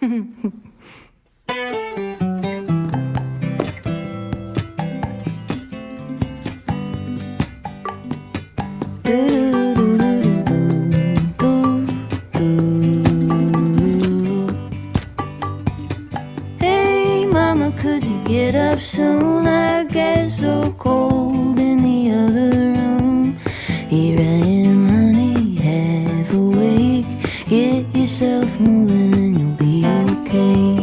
Hey mama, could you get up soon? I get so cold in the other room. Here I am, honey, half awake. Get yourself moving and you'll be okay.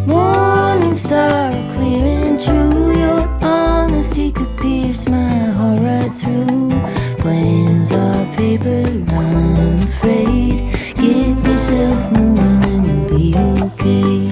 Morning star, clear and true. Your honesty could pierce my heart right through. Plans are paper, I'm afraid. Get yourself moving and you'll be okay.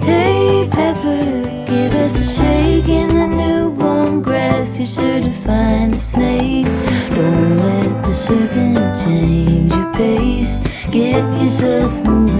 Hey Pepper, give us a shake in the newborn grass. You're sure to find a snake. Don't let the serpent change your pace. Get yourself moving